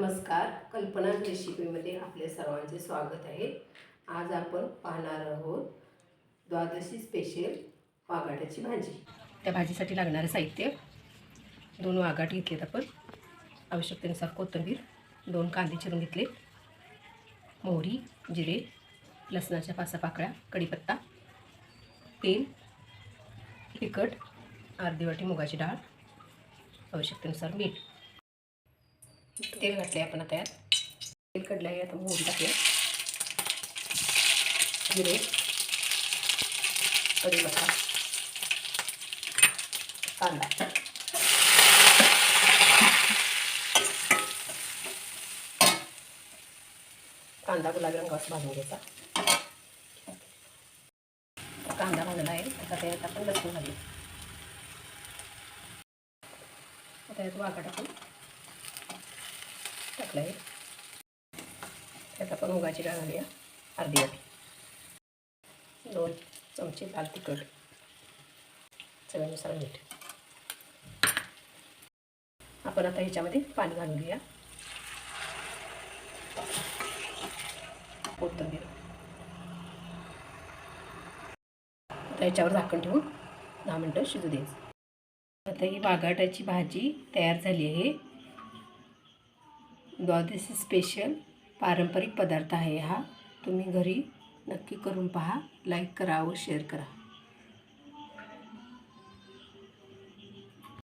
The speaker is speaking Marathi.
नमस्कार, कल्पना रेसिपीमध्ये आपले सर्वांचे स्वागत आहे। आज आपण पाहणार आहोत द्वादशी स्पेशल वाघाट्याची भाजी। त्या भाजीसाठी लागणारे साहित्य 2 वाघाट घेतलेत आपण, आवश्यकतेनुसार कोथिंबीर, 2 कांदे चिरून घेतले, मोहरी, जिरे, लसणाच्या 5 पाकळ्या, कढीपत्ता, तेल, तिखट, अर्धी वाटी मुगाची डाळ, आवश्यकतेनुसार मीठ। तेल घातले आपण आता यात, तेल कडले आहे आता मोहरी टाकूया, जिरे, कढीपत्ता, कांदा, कांदा गुलाबी रंगावर भाजून घ्यायचा। कांदा भाजला आहे, आता त्यात आपण लसूण घालूया। आता यात वाघाट आपण टाकला आहे, त्यात आपण मुगाची डाळ घालूया, अर्धी वाटी, 2 चमचे लाल तिखट, चवीनुसार मीठ। आपण आता ह्याच्यामध्ये पाणी घालून घेऊया, कोथिंबीर, आता याच्यावर झाकण ठेवून 10 मिनिटं शिजू द्यायचं। आता ही वाघाट्याची भाजी तयार झाली आहे। द्वादशी स्पेशल पारंपरिक पदार्थ आहे हा। तुम्ही घरी नक्की करून पहा, लाईक करा व शेअर करा।